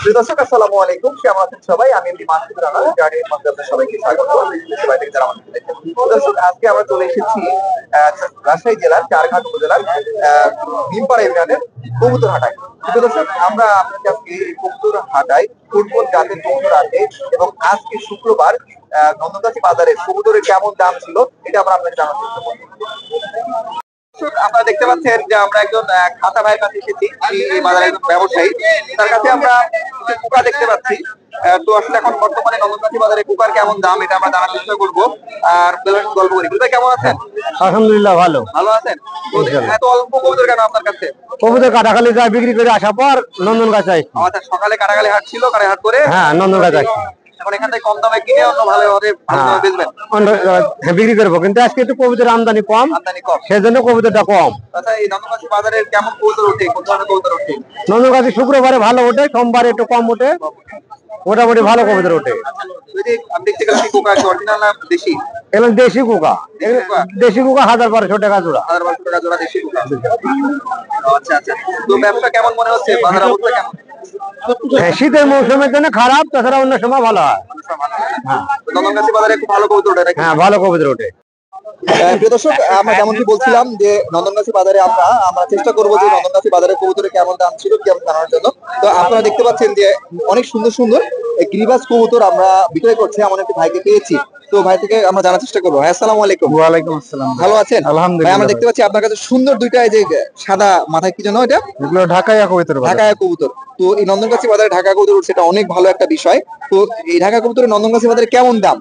প্রিয় দর্শক আসসালামু আলাইকুম, কেমন আছেন সবাই? আমি এমডি মাসুদ রানা, গার্ডিয়ান মধ্যে আপনাদের সবাইকে স্বাগত। সবাই থেকে যারা আমাদের দেখছেন। দর্শক, আজকে আমরা চলে এসেছি রাজশাহী জেলার চারঘাট উপজেলার ভীমপাড়া ইউনিয়নের কবুতর হাটায়। প্রিয় দর্শক, আমরা আপনাকে আজকে এই কবুতর হাটায় কোন কোন জাতের কবুতর আছে এবং আজকে শুক্রবার নন্দনগাছি বাজারে কবুতরের কেমন দাম ছিল এটা আমরা আপনাকে জানার চেষ্টা করব। আপনারা দেখতে পাচ্ছেন যে আমরা একজন খাতা ভাইয়ের কাছে এসেছি, এই বাজারের একজন ব্যবসায়ী। তার কাছে আমরা কিছু কুকা দেখতে পাচ্ছি। তো আসলে এখন বর্তমানে নন্দনগাছি বাজারে কুকার কেমন দাম এটা আমরা জানার চেষ্টা করবো। আর গল্প করি। ভাই কেমন আছেন? আলহামদুলিল্লাহ ভালো। ভালো আছেন? এত অল্প কবুতর কেন আপনার কাছে? কবুতর কাটাখালি যা বিক্রি করে আসার পর নন্দনগাছি আসছি। আচ্ছা, সকালে কাটাখালি হাট ছিল, কাটাখালি হাট করে হ্যাঁ নন্দনগাছি আসছি। এখন এখান থেকে কম দামে কিনে অন্য ভালোভাবে বেচবেন? বিক্রি করবো, কিন্তু আজকে একটু কবুতর আমদানি কম, সেজন্য কবুতরটা কম। আচ্ছা, এই নন্দনগাছি বাজারে কেমন কবুতর ওঠে? কোন ধরনের কবুতর ওঠে? নন্দনগাছি শুক্রবারে ভালো ওঠে, সোমবারে একটু কম ওঠে, মোটামুটি ভালো কবুতর ওঠে। এগুলো দেশি কুকা, দেশি কুকা 1200 টাকা জোড়া। 1200 টাকা জোড়া দেশি কুকা। আচ্ছা আচ্ছা, তো ব্যবসা কেমন মনে হচ্ছে? বাজার অবস্থা কেমন? শীতের মৌসুমের জন্য খারাপ, তাছাড়া অন্য সময় ভালো হয়। নন্দনগাছি বাজারে খুব ভালো কবুতর ওঠে? হ্যাঁ, ভালো কবুতর ওঠে। প্রিয় দর্শক, আমরা যেমনটি বলছিলাম যে নন্দনগাছি বাজারে আমরা চেষ্টা করবো যে নন্দনগাছি বাজারে কবুতরের কেমন দাম ছিল কেমন জানার জন্য। তো আপনারা দেখতে পাচ্ছেন যে অনেক সুন্দর সুন্দর গিরিবাজ কবুতর আমরা বিক্রয় করছি, এমন একটি ভাইকে পেয়েছি। তো ভাই থেকে আমরা জানার চেষ্টা করবো। আসসালামু আলাইকুম। ওয়ালাইকুম আসসালাম। ভালো আছেন? আলহামদুলিল্লাহ। আমরা দেখতে পাচ্ছি আপনার কাছে সুন্দর দুইটা এই যে সাদা মাথায় কি যেন এটা? এগুলো ঢাকাইয়া কবুতর। ঢাকাইয়া কবুতর। তো এই নন্দনগাছি বাজারে ঢাকা কবুতর উঠছে, এটা অনেক ভালো একটা বিষয়। তো এই ঢাকা কবুতরের নন্দনগাছি বাজারে কেমন দাম?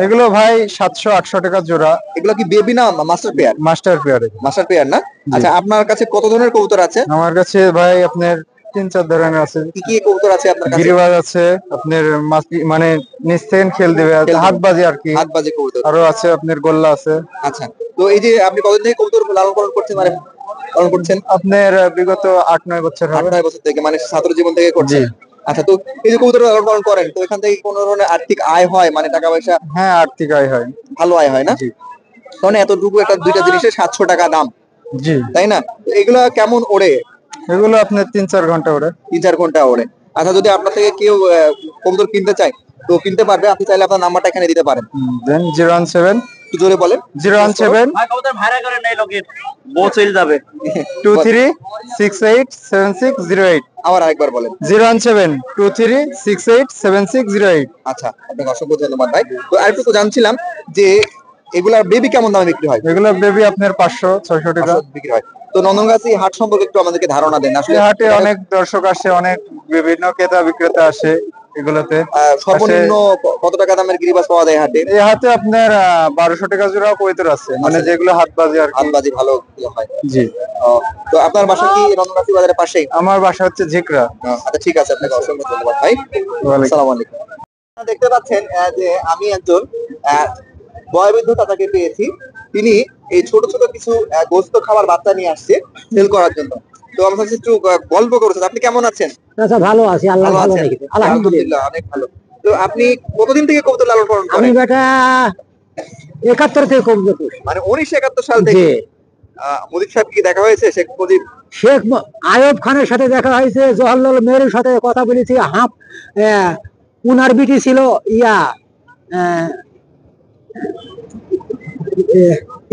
এগুলো ভাই 700-800 টাকা জোড়া। এগুলো কি বেবি না master pair? Master pair. Master pair না? আচ্ছা, আপনার কাছে কত ধরনের কবুতর আছে? আমার কাছে ভাই আপনার 3-4 ধরনের আছে। কি কি কবুতর আছে আপনার কাছে? গিরিবাজ আছে, আপনার মানে নিচ থেকে খেল দিবে, হাতবাজি আর কি, হাতবাজি কবুতর। আরো আছে আপনার গোল্লা আছে। আচ্ছা, তো এই যে আপনি কতদিন থেকে কবুতর লালন পালন করছেন? মানে পালন করছেন আপনার বিগত 8-9 বছর হবে। 8-9 বছর থেকে, মানে ছাত্র জীবন থেকে করছেন? আচ্ছা, তো এই যে কবুতর লালন পালন করেন, তো এখান থেকে কোনো ধরনের আর্থিক আয় হয়, মানে টাকা পয়সা? হ্যাঁ, আর্থিক আয় হয়, ভালো আয় হয় না? কারণ এতটুকু একটা দুইটা জিনিসের 700 টাকা দাম, জি তাই না? তো এগুলা কেমন ওড়ে? এগুলো আপনার 3-4 ঘন্টা ওড়ে। 3-4 ঘন্টা ওড়ে। আচ্ছা, যদি আপনার থেকে কেউ কবুতর কিনতে চায় তো কিনতে পারবে? আপনি চাইলে আপনার নাম্বারটা এখানে দিতে পারেন। দেন 017, একটু জোরে বলেন। 017 ভাই কবুতর ভাড়া করে নেই লোকের বসেল যাবে 23687608। আবার আরেকবার বলেন। 01723687608। আচ্ছা, আপনাকে অসংখ্য ধন্যবাদ ভাই। তো আরেকটু জানছিলাম যে এগুলা বেবি কেমন দামে বিক্রি হয়? এগুলো বেবি আপনার 500-600 টাকা বিক্রি হয়। তো নন্দনগাছি হাট সম্পর্কে একটু আমাদেরকে ধারণা দেন। আসলে হাটে অনেক দর্শক আসে, অনেক বিভিন্ন ক্রেতা বিক্রেতা আসে এগুলোতে। সর্বনিম্ন কত টাকা দামের গিরিবাজ পাওয়া যায় হাটে? এই হাতে আপনার 1200 টাকা জোড়া কবুতর আছে, মানে যেগুলো হাতবাজি আর কি। হাতবাজি ভালো হয়। জি। তো আপনার বাসা কি নন্দনগাছি বাজারের পাশেই? আমার বাসা হচ্ছে ঝিকরা। আচ্ছা, ঠিক আছে, আপনাকে অসংখ্য ধন্যবাদ ভাই। আসসালামু আলাইকুম। দেখতে পাচ্ছেন যে আমি একজন বয়োবৃদ্ধ চাচাকে পেয়েছি। তিনি এই ছোট ছোট কিছু গোস্ত খাবার বাচ্চা নিয়ে আসছে সেল করার জন্য। তো আমার কাছে একটু গল্প করেছেন। আপনি কেমন আছেন? আচ্ছা, ভালো আছি, আল্লাহ ভালো রেখেছে, আলহামদুলিল্লাহ, অনেক ভালো। তো আপনি কতদিন থেকে কবুতর লালন পালন করেন? আমি বেটা 71 থেকে কবুতর পুষি। মানে 1971 সাল থেকে? মুজিব সাহেব কি দেখা হয়েছে? শেখ মুজিব, শেখ আইয়ুব খানের সাথে দেখা হয়েছে, জওহরলাল নেহরুর সাথে কথা বলেছি। উনার বিটি ছিল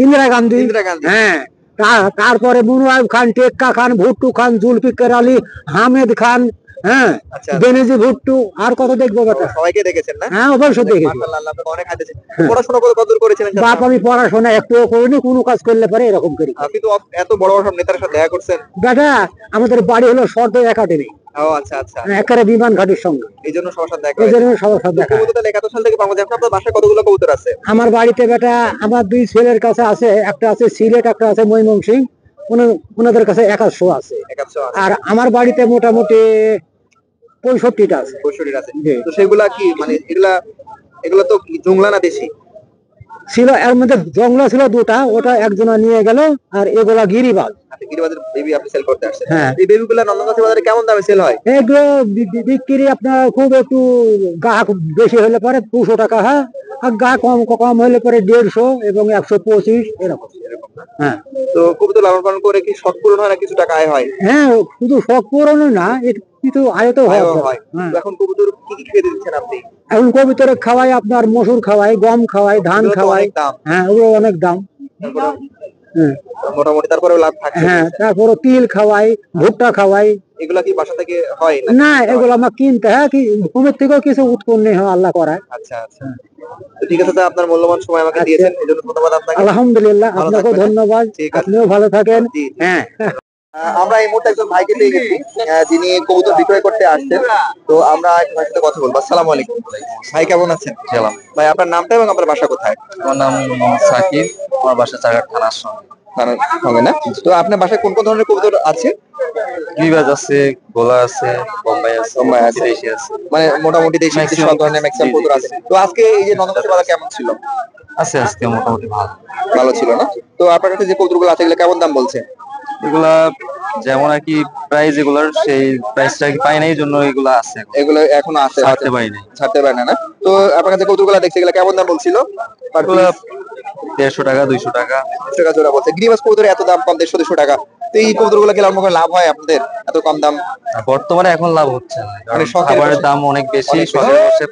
ইন্দিরা গান্ধী। হ্যাঁ, তারপরে মুনওয়ার খান, টেক্কা খান, ভুট্টু খান, জুলফিকার আলী, হামিদ খান, হ্যাঁ, বেনজির ভুট্টু, আর কত দেখবো বেটা। সবাইকে দেখেছেন না? হ্যাঁ, অবশ্যই দেখেছি। মাশাআল্লাহ, আপনি অনেক হাঁটেছেন। পড়াশোনা কতদূর করেছিলেন? বাপ, আমি পড়াশোনা একটুও করিনি, কোনো কাজ করলে পারে এরকম করি। আপনি তো এত বড় বড় সব নেতার সাথে দেখা করছেন। বেটা, আমাদের বাড়ি হলো সর্দ একাডেমি। ও আচ্ছা আচ্ছা, একেবারে বিমান ঘাটির সঙ্গে, এই জন্য সবার সাথে দেখা। এই জন্য সবার সাথে দেখা। কবুতর তাহলে 71 সাল থেকে বাংলাদেশ। আপনার বাসায় কতগুলো কবুতর আছে? আমার বাড়িতে বেটা আমার 2 ছেলের কাছে আছে, একটা আছে সিলেট, একটা আছে ময়মনসিংহ, ওনাদের কাছে 100 আছে। আর আমার বাড়িতে মোটামুটি 65টা আছে। 65টা আছে। তো সেগুলা কি, মানে এগুলা তো জংলা না দেশি ছিল? এর মধ্যে জংলা ছিল 2টা, ওটা একজনা নিয়ে গেল, আর এগুলা গিরিবাজ। আচ্ছা, গিরিবাজের বেবি আপনি সেল করতে আসছেন। হ্যাঁ। এই বেবিগুলো নন্দনগাছি বাজারে কেমন দামে সেল হয়? এগুলো বিক্রি আপনার খুব একটু গাহক বেশি হলে পরে 200 টাকা, হ্যাঁ, আর গা কম কম হলে পরে 150 এবং 125 এরকম। এরকম না? হ্যাঁ তো কবুতর লালন পালন করে কি শখ পূরণ হয় না কিছু টাকা আয় হয়? হ্যাঁ, শুধু শখ পূরণও না, এর কিছু আয়ত হয়। আয়ও হয়। হ্যাঁ, তো এখন কবুতর কি কি খেতে দিচ্ছেন আপনি? এখন কবিতরে খাওয়াই আপনার মসুর খাওয়াই, গম খাওয়াই, ধান এগুলো তো খাওয়াই। অনেক দাম। হ্যাঁ, ওগুলো অনেক দাম। তারপরে হ্যাঁ, মোটামুটি তারপরেও লাভ থাকছে। হ্যাঁ, তারপরে তিল খাওয়াই, ভুট্টা খাওয়াই। এগুলা কি বাসা থেকে হয় না? না, এগুলো আমার কিনতে হয়, কি ভূমির থেকেও কিছু উৎপন্ন হয়, আল্লাহ করায়। আচ্ছা আচ্ছা। তো ঠিক আছে, তো আপনার মূল্যবান সময় আমাকে আচ্ছা। দিয়েছেন, এজন্য ধন্যবাদ আপনাকে। আলহামদুলিল্লাহ, ভালো আপনাকেও থাকবেন। ধন্যবাদ। ঠিক আছে। আপনিও ভালো থাকেন। জি, জি। হ্যাঁ। আমরা এই মুহূর্তে একজন ভাইকে পেয়ে গেছি, যিনি কবুতর বিক্রয় করতে আসছেন। তো আমরা এক ভাইয়ের সাথে কথা বলবো। আসসালামু আলাইকুম। ভাই কেমন আছেন? গেলাম। ভাই আপনার নামটা এবং আপনার বাসা কোথায়? আমার নাম মোহাম্মদ সাকিব, আমার বাসা চারঘাট থানার সঙ্গে। হবে না? তো আপনার বাসায় কোন কোন ধরনের কবুতর আছে? গিরিবাজ আছে, গোলা আছে, বোম্বাই আছে, বোম্বাই আছে। বিদেশি আছে। মানে মোটামুটি দেশি বিদেশি Maximum সব ধরনের ম্যাক্সিমাম জি, জি, কবুতর আছে। তো আজকে এই যে নন্দনগাছি বাজার কেমন ছিল? আছে আজকে মোটামুটি ভালো। ভালো ছিল না? তো আপনার কাছে যে কবুতরগুলো আছে এগুলো কেমন দাম বলছে? এগুলা যেমন আর কি প্রাইস, এগুলার সেই প্রাইসটা কি পাই নাই, এই জন্য এগুলা আছে এখন। এগুলো এখনো আছে, ছাড়তে পারি নাই। ছাড়তে পারে না না? তো আপনার কাছে কবুতরগুলো দেখছি এগুলো কেমন দাম বলছিল? এগুলা 150 টাকা, 200 টাকা। টাকা জোড়া বলছে। গিরিবাজ কবুতর এত দাম কম, 150-200 টাকা। তো এই কবুতরগুলো কি লাভ লাভ হয় আপনাদের এত কম দাম? আর বর্তমানে এখন লাভ হচ্ছে না, কারণ মানে শখের খাবারের বশে- দাম অনেক বেশি, অনেক বেশি। শখের বসে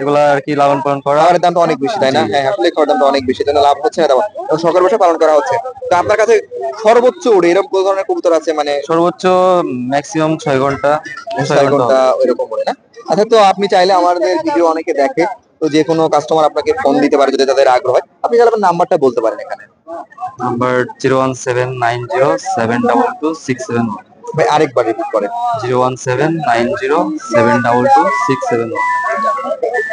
এগুলা আর কি লালন পালন করা। খাবারের দামটা অনেক বেশি, তাই না? জি। হ্যাঁ, আসলে খাবারের দামটা অনেক বেশি, তাহলে লাভ হচ্ছে না তেমন। এবং শখের বসে পালন করা হচ্ছে। তো আপনার কাছে সর্বোচ্চ ওড়ে এরকম কোন ধরনের কবুতর আছে, মানে সর্বোচ্চ ম্যাক্সিমাম 6 ঘন্টা, 6 ঘন্টা এরকম ওড়ে না? আচ্ছা, তো আপনি চাইলে আমাদের ভিডিও অনেকে দেখে, তো যে কোনো কাস্টমার আপনাকে ফোন দিতে পারে যদি তাদের আগ্রহ হয়। আপনি চাইলে আপনার নাম্বারটা বলতে পারেন এখানে। নাম্বার 01790722671। ভাই আরেকবার রিপিট করেন। 01790722671।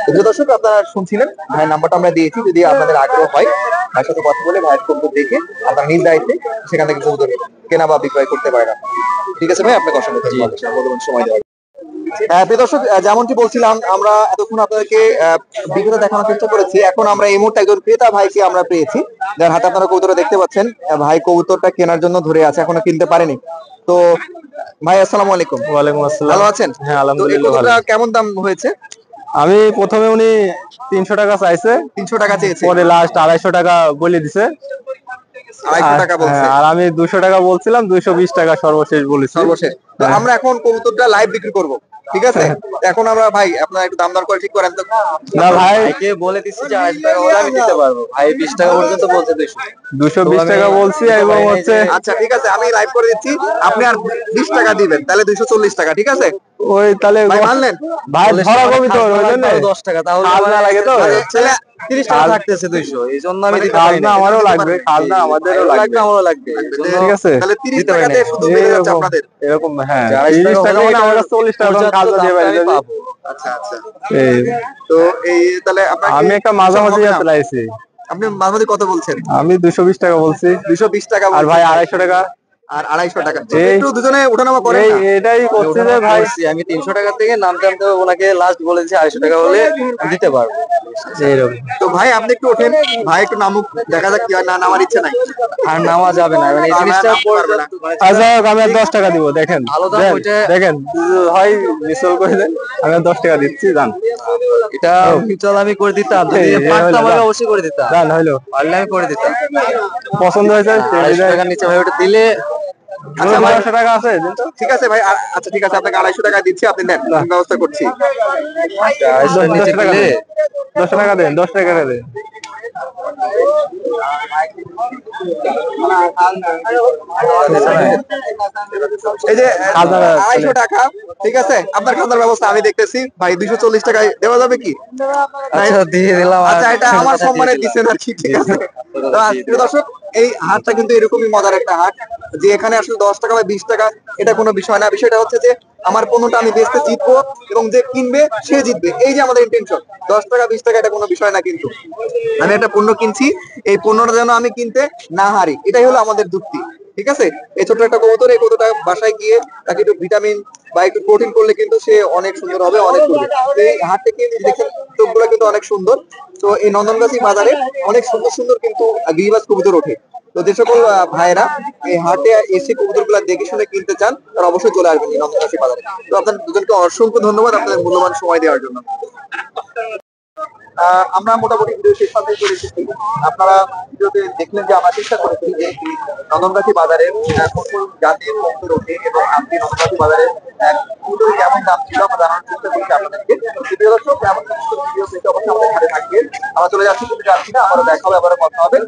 প্রিয় দর্শক, আপনারা শুনছিলেন ভাইয়ের নাম্বারটা আমরা দিয়েছি, যদি আপনাদের আগ্রহ হয় ভাইয়ের সাথে কথা বলে ভাইয়ের কবুতর দেখে আপনারা নিজ দায়িত্বে সেখান থেকে কবুতর কেনা বা বিক্রয় করতে পারেন। ঠিক আছে ভাই, আপনাকে অসংখ্য ধন্যবাদ মূল্যবান সময় দেওয়ার জন্য। প্রিয় দর্শক, যেমনটি বলছিলাম আমরা এতক্ষণ আপনাদেরকে বিক্রেতা দেখানোর চেষ্টা করেছি। এখন আমরা এই মুহূর্তে একজন ক্রেতা ভাইকে আমরা পেয়েছি, যার হাতে আপনারা কবুতরটা দেখতে পাচ্ছেন। ভাই কবুতরটা কেনার জন্য ধরে আছে, এখনো কিনতে পারেনি। তো ভাই আসসালামু আলাইকুম। ওয়ালাইকুম আসসালাম। ভালো আছেন? হ্যাঁ, তো এই আলহামদুলিল্লাহ ভালো। কবুতরটা কেমন দাম হয়েছে? আমি প্রথমে উনি 300 টাকা চাইছে, 300 টাকা চেয়েছে, পরে লাস্ট 250 টাকা বলে দিছে। 250 টাকা বলছে আর আমি 200 টাকা বলছিলাম, 220 টাকা সর্বশেষ বলেছি। সর্বশেষ। তো আমরা এখন কবুতরটা লাইভ বিক্রি করব, ঠিক আছে? এখন আমরা ভাই আপনারা একটু দাম দর করে ঠিক করেন তো। না ভাই, ভাইকে বলে দিচ্ছি যে 250 টাকা হলে আমি দিতে পারবো। ভাই 20 টাকা পর্যন্ত বলছে, 220 টাকা বলছি এবং হচ্ছে আচ্ছা ঠিক আছে, আমি লাইভ করে দিচ্ছি, আপনি আর 20 টাকা দিবেন, তাহলে 240 টাকা, ঠিক আছে? ওই তাহলে ভাই মানলেন? ভাই ধরা কবি তো ওই জন্য 10 টাকা, তাহলে খাজনা লাগে তো, তাহলে 30 টাকা থাকতেছে 200, এই জন্য আমি দিতে পারি খাজনা না। আমারও লাগবে, খাজনা আমাদেরও লাগবে। আমারও লাগবে, এই জন্য ঠিক আছে, তাহলে 30 দিতে পারি টাকাতে না। শুধু বেড়ে যাচ্ছে এরকম আপনাদের। এরকম হ্যাঁ, 250 30 টাকা হলে মানে আমরা এটার 40 টাকা পর্যাপ্ত খাজনা দিয়ে দামটা বাইরে আমি যাবি। পাবো। আচ্ছা আচ্ছা। এই তো এই তাহলে আপনাকে আমি একটা মাঝামাঝি হবে না? হাতে লাইছি, আপনি মাঝামাঝি কত বলছেন? আমি 220 টাকা বলছি, 220 টাকা আর বলছেন। ভাই 250 টাকা। আর 250 টাকা। এই- একটু দুজনে ওঠানামা করেন এই না? এটাই করছি যে ভাই, আমি 300 টাকা থেকে নামতে নামতে ওনাকে লাস্ট বলেছি 250 টাকা হলে দিতে পারবো। এইরকম তো ভাই আপনি একটু ওঠেন, ভাই একটু নামুক, দেখা যাক কি হয়। না নামার ইচ্ছে নাই। আর নামা যাবে না, মানে এই না, জিনিসটা নামতে পারবে না। আচ্ছা আমি আর 10 টাকা দিব, দেখেন ভালো দাম দেন, ওইটা- দেখেন হয় মিসল করে দেন, আমি আর 10 টাকা দিচ্ছি, জান এটা চল আমি করে দিতাম, যদি এই হইলো, পারতাম আমি দাম। অবশ্যই করে দিতাম, জান হইলো, পারলে আমি করে দিতাম। পছন্দ হয়েছে 250 টাকার নিচে ভাই ওটা দিলে আচ্ছা ভাই, 200 টাকা আছে দিন তো। ঠিক আছে ভাই, আচ্ছা ঠিক আছে, আপনাকে 250 টাকা দিচ্ছি, আপনি নেন, আমি ব্যবস্থা করছি। 250 টাকার নিচে 10 টাকা দিলে দেন, 10 টাকা দেন, 10 টাকা দেন। এই যে খাজনা 250 টাকা, ঠিক আছে, আপনার খাজনার ব্যবস্থা আমি দেখতেছি। ভাই 240 টাকায় দেওয়া যাবে কি? আচ্ছা দিয়ে দিলাম। আর আচ্ছা, এটা আমার সম্মানে দিচ্ছেন আর কি, ঠিক আছে? তো প্রিয় দর্শক, এই হাটটা কিন্তু এরকমই মজার একটা হাট, যে এখানে আসলে 10 টাকা বা 20 টাকা এটা কোনো বিষয় না। বিষয়টা হচ্ছে যে আমার পণ্যটা আমি বেচতে জিতবো এবং যে কিনবে সে জিতবে, এই যে আমাদের ইন্টেনশন। 10 টাকা 20 টাকা এটা কোনো বিষয় না, কিন্তু আমি একটা পণ্য কিনছি, এই পণ্যটা যেন আমি কিনতে না হারি, এটাই হলো আমাদের যুক্তি, ঠিক আছে? এই ছোট্ট একটা কবুতর, এই কবুতরটা বাসায় গিয়ে তাকে একটু ভিটামিন বা একটু প্রোটিন করলে কিন্তু সে অনেক সুন্দর হবে, অনেক করবে। তো এই হাট থেকে দেখেন চোখগুলো কিন্তু অনেক সুন্দর। তো এই নন্দনগাছি বাজারে অনেক সুন্দর সুন্দর কিন্তু গিরিবাজ কবুতর ওঠে। তো তো যে সকল ভাইয়েরা এই হাটে এসে কবুতরগুলো দেখে শুনে কিনতে চান তারা অবশ্যই চলে আসবেন এই নন্দনকাশী বাজারে। তো আপনাদের দুজনকে অসংখ্য ধন্যবাদ আপনাদের মূল্যবান সময় দেওয়ার জন্য। আমরা মোটামুটি ভিডিও শেষ পর্যন্ত চলে এসেছি। আপনারা ভিডিওতে দেখলেন যে আমরা চেষ্টা করেছি যে নন্দনকাশী বাজারের কোন কোন জাতের কবুতর ওঠে এবং আজকে নন্দনকাশী বাজারের কবুতরের কেমন দাম ছিল আমরা জানার চেষ্টা করছি আপনাদেরকে। প্রিয় দর্শক, এমন সমস্ত ভিডিও পেতে অবশ্যই আমাদের সাথে থাকবেন। আমরা চলে যাচ্ছি, কিন্তু যাচ্ছি না, আবারও দেখা হবে, আবারও কথা হবে।